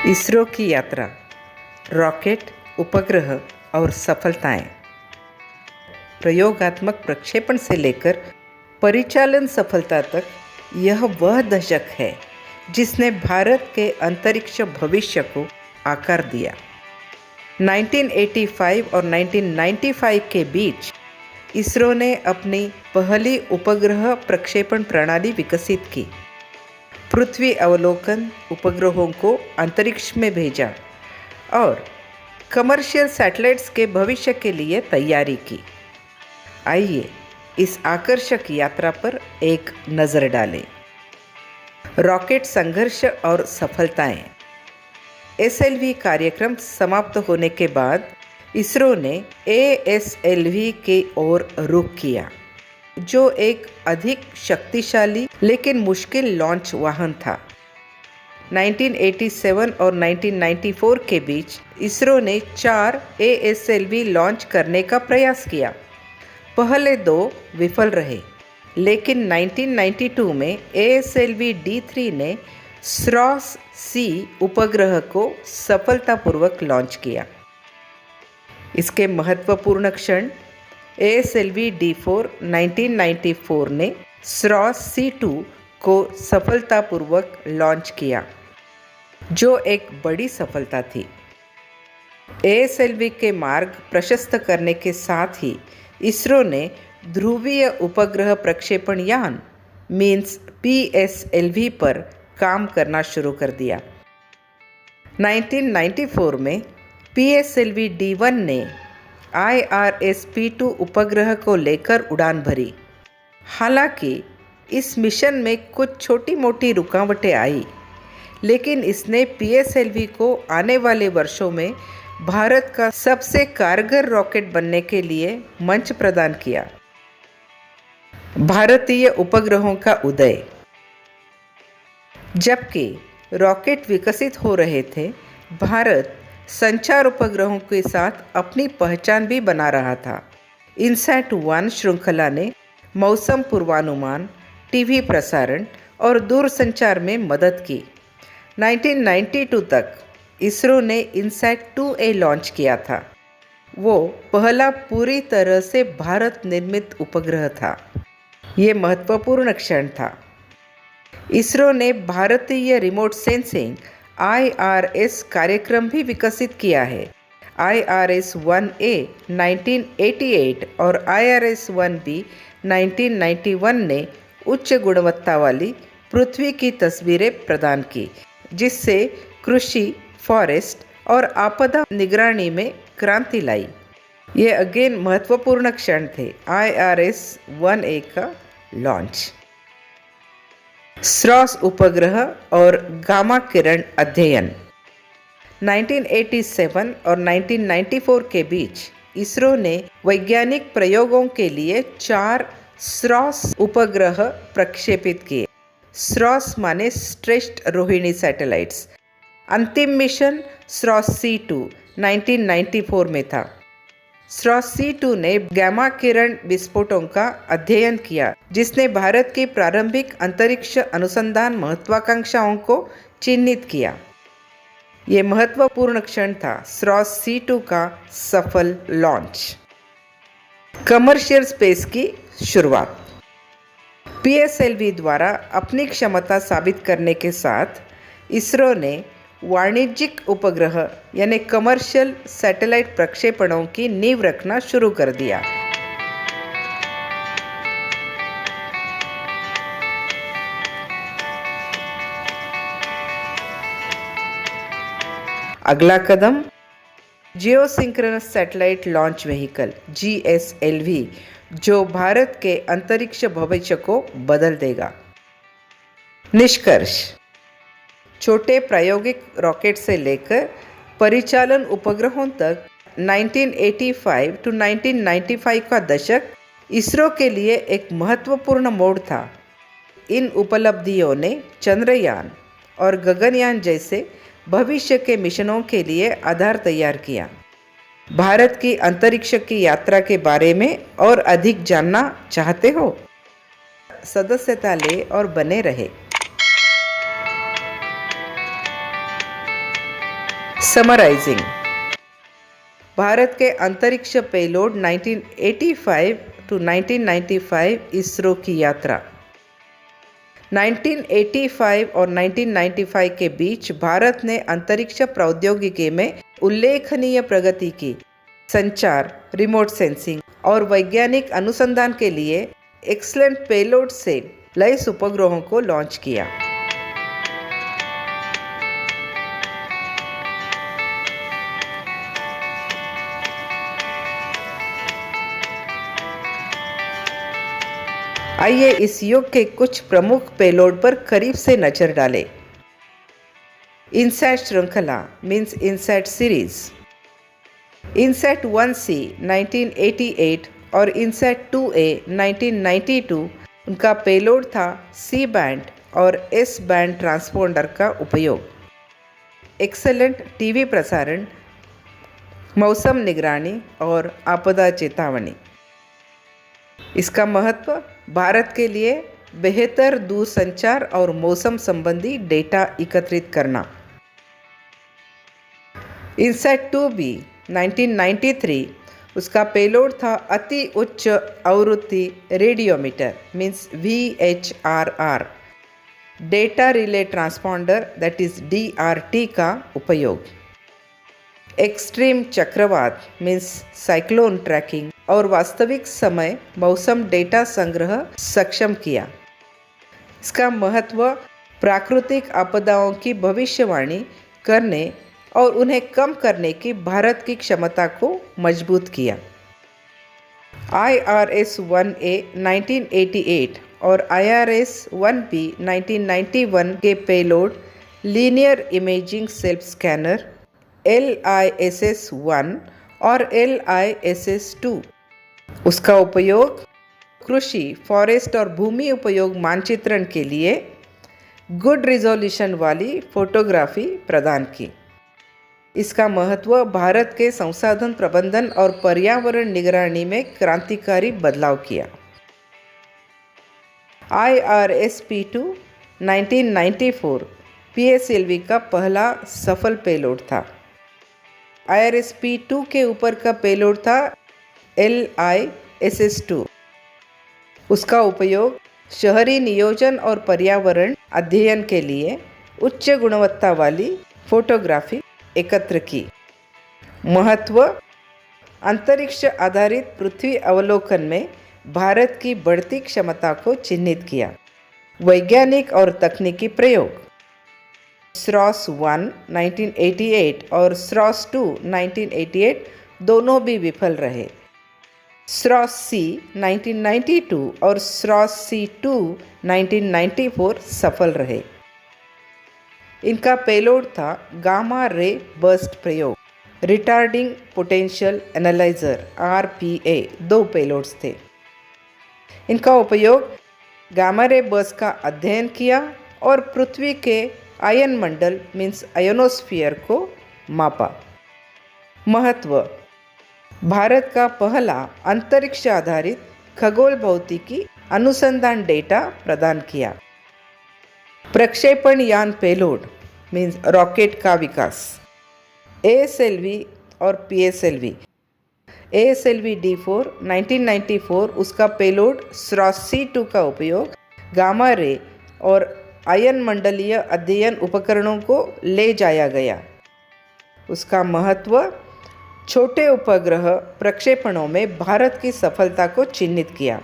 इसरो की यात्रा, रॉकेट, उपग्रह और सफलताएं। प्रयोगात्मक प्रक्षेपण से लेकर परिचालन सफलता तक यह वह दशक है जिसने भारत के अंतरिक्ष भविष्य को आकार दिया। 1985 और 1995 के बीच इसरो ने अपनी पहली उपग्रह प्रक्षेपण प्रणाली विकसित की, पृथ्वी अवलोकन उपग्रहों को अंतरिक्ष में भेजा और कमर्शियल सैटेलाइट्स के भविष्य के लिए तैयारी की। आइए इस आकर्षक यात्रा पर एक नज़र डालें। रॉकेट संघर्ष और सफलताएं। एसएलवी कार्यक्रम समाप्त होने के बाद इसरो ने एएसएलवी की ओर रुख किया, जो एक अधिक शक्तिशाली लेकिन मुश्किल लॉन्च वाहन था। 1987 और 1994 के बीच इसरो ने 4 एएसएलवी लॉन्च करने का प्रयास किया। पहले 2 विफल रहे, लेकिन 1992 में एएसएलवी D3 ने SROS-C उपग्रह को सफलतापूर्वक लॉन्च किया। इसके महत्वपूर्ण क्षण एएसएलवी D4 1994 ने SROS-C2 को सफलतापूर्वक लॉन्च किया, जो एक बड़ी सफलता थी। एएसएलवी के मार्ग प्रशस्त करने के साथ ही इसरो ने ध्रुवीय उपग्रह प्रक्षेपण यान मीन्स PSLV पर काम करना शुरू कर दिया। 1994 में PSLV D1 ने IRS-P2 उपग्रह को लेकर उड़ान भरी। हालांकि इस मिशन में कुछ छोटी मोटी रुकावटें आई, लेकिन इसने PSLV को आने वाले वर्षों में भारत का सबसे कारगर रॉकेट बनने के लिए मंच प्रदान किया। भारतीय उपग्रहों का उदय। जबकि रॉकेट विकसित हो रहे थे, भारत संचार उपग्रहों के साथ अपनी पहचान भी बना रहा था। इनसैट-1 श्रृंखला ने मौसम पूर्वानुमान, टीवी प्रसारण और दूरसंचार में मदद की। 1992 तक इसरो ने इनसैट-2A लॉन्च किया था। वो पहला पूरी तरह से भारत निर्मित उपग्रह था। ये महत्वपूर्ण क्षण था। इसरो ने भारतीय रिमोट सेंसिंग IRS कार्यक्रम भी विकसित किया है। IRS-1A 1988 और IRS-1B 1991 ने उच्च गुणवत्ता वाली पृथ्वी की तस्वीरें प्रदान की, जिससे कृषि, फॉरेस्ट और आपदा निगरानी में क्रांति लाई। ये अगेन महत्वपूर्ण क्षण थे IRS-1A का लॉन्च। SROS उपग्रह और गामा किरण अध्ययन। 1987 और 1994 के बीच इसरो ने वैज्ञानिक प्रयोगों के लिए 4 SROS उपग्रह प्रक्षेपित किए। SROS माने स्ट्रेच्ड रोहिणी सैटेलाइट्स। अंतिम मिशन SROS-C2 1994 में था। SROS-C2 ने गामा किरण विस्फोटों का अध्ययन किया, जिसने भारत की प्रारंभिक अंतरिक्ष अनुसंधान महत्वाकांक्षाओं को चिन्हित किया। ये महत्वपूर्ण क्षण था SROS-C2 का सफल लॉन्च। कमर्शियल स्पेस की शुरुआत। PSLV द्वारा अपनी क्षमता साबित करने के साथ इसरो ने वाणिज्यिक उपग्रह यानी कमर्शियल सैटेलाइट प्रक्षेपणों की नींव रखना शुरू कर दिया। अगला कदम geosynchronous satellite launch vehicle GSLV, जो भारत के अंतरिक्ष भविष्य को बदल देगा। निष्कर्ष। छोटे प्रायोगिक रॉकेट से लेकर परिचालन उपग्रहों तक 1985 to 1995 का दशक इसरो के लिए एक महत्वपूर्ण मोड़ था। इन उपलब्धियों ने चंद्रयान और गगनयान जैसे भविष्य के मिशनों के लिए आधार तैयार किया। भारत की अंतरिक्ष की यात्रा के बारे में और अधिक जानना चाहते हो? सदस्यता ले और बने रहे। समराइजिंग। भारत के अंतरिक्ष पेलोड 1985 टू 1995 इसरो की यात्रा। 1985 और 1995 के बीच भारत ने अंतरिक्ष प्रौद्योगिकी में उल्लेखनीय प्रगति की। संचार, रिमोट सेंसिंग और वैज्ञानिक अनुसंधान के लिए एक्सलेंट पेलोड से लैस उपग्रहों को लॉन्च किया। आइए इस युग के कुछ प्रमुख पेलोड पर करीब से नजर डालें। इनसैट श्रृंखला means INSAT series. INSAT 1C 1988 और इनसैट 2A 1992 उनका पेलोड था सी बैंड और एस बैंड ट्रांसपोंडर का उपयोग। एक्सेलेंट टीवी प्रसारण, मौसम निगरानी और आपदा चेतावनी। इसका महत्व भारत के लिए बेहतर दूरसंचार और मौसम संबंधी डेटा एकत्रित करना। इनसैट 2B 1993 उसका पेलोड था अति उच्च आवृत्ति radiometer means VHRR data relay transponder that is DRT का उपयोग। एक्सट्रीम चक्रवात मीन्स साइक्लोन ट्रैकिंग और वास्तविक समय मौसम डेटा संग्रह सक्षम किया। इसका महत्व प्राकृतिक आपदाओं की भविष्यवाणी करने और उन्हें कम करने की भारत की क्षमता को मजबूत किया। IRS-1A 1988 और IRS-1B 1991 के payload linear imaging self scanner LISS-1 और LISS-2। उसका उपयोग कृषि, फॉरेस्ट और भूमि उपयोग मानचित्रण के लिए गुड रिजोल्यूशन वाली फोटोग्राफी प्रदान की। इसका महत्व भारत के संसाधन प्रबंधन और पर्यावरण निगरानी में क्रांतिकारी बदलाव किया। IRS-P2 1994 PSLV का पहला सफल पेलोड था। IRS-P2 के ऊपर का पेलोड था LISS-2। उसका उपयोग शहरी नियोजन और पर्यावरण अध्ययन के लिए उच्च गुणवत्ता वाली फोटोग्राफी एकत्र की। महत्व अंतरिक्ष आधारित पृथ्वी अवलोकन में भारत की बढ़ती क्षमता को चिन्हित किया। वैज्ञानिक और तकनीकी प्रयोग SROS-1 1988 और SROS-2 1988 दोनों भी विफल रहे। SROS-C 1992 और SROS-C2 1994 सफल रहे। इनका पेलोड था गामा रे बर्स्ट प्रयोग, retarding potential analyser RPA। 2 payloads थे। इनका उपयोग गामा रे बर्स्ट का अध्ययन किया और पृथ्वी के आयन मंडल मीन्स आयोनोस्फीयर को मापा। महत्व भारत का पहला अंतरिक्ष आधारित खगोल भौतिकी अनुसंधान डेटा प्रदान किया। प्रक्षेपण यान पेलोड मीन्स रॉकेट का विकास। ASLV और PSLV। ASLV D4 1994 उसका पेलोड SROS-C2 का उपयोग गामा रे और आयन मंडलीय अध्ययन उपकरणों को ले जाया गया। उसका महत्व छोटे उपग्रह प्रक्षेपणों में भारत की सफलता को चिन्हित किया।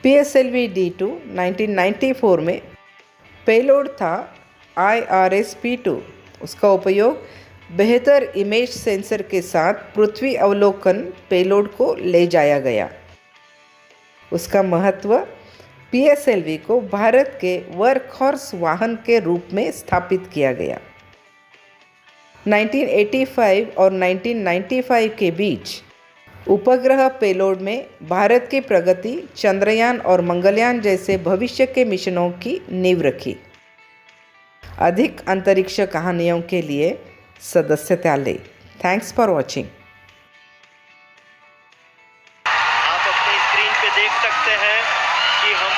PSLV D2 1994 में पेलोड था IRS-P2। उसका उपयोग बेहतर इमेज सेंसर के साथ पृथ्वी अवलोकन पेलोड को ले जाया गया। उसका महत्व PSLV को भारत के वर्कहॉर्स वाहन के रूप में स्थापित किया गया। 1985 और 1995 के बीच उपग्रह पेलोड में भारत की प्रगति चंद्रयान और मंगलयान जैसे भविष्य के मिशनों की नींव रखी। अधिक अंतरिक्ष कहानियों के लिए सदस्यता लें। Thanks for watching. आप अपनी स्क्रीन पे देख सकते हैं कि हम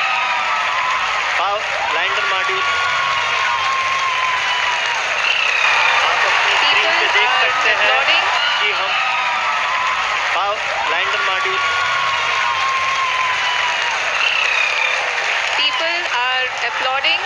लैंडर मॉड्यूल आप अपनी सकते हैं applauding. कि हम lander module People are applauding.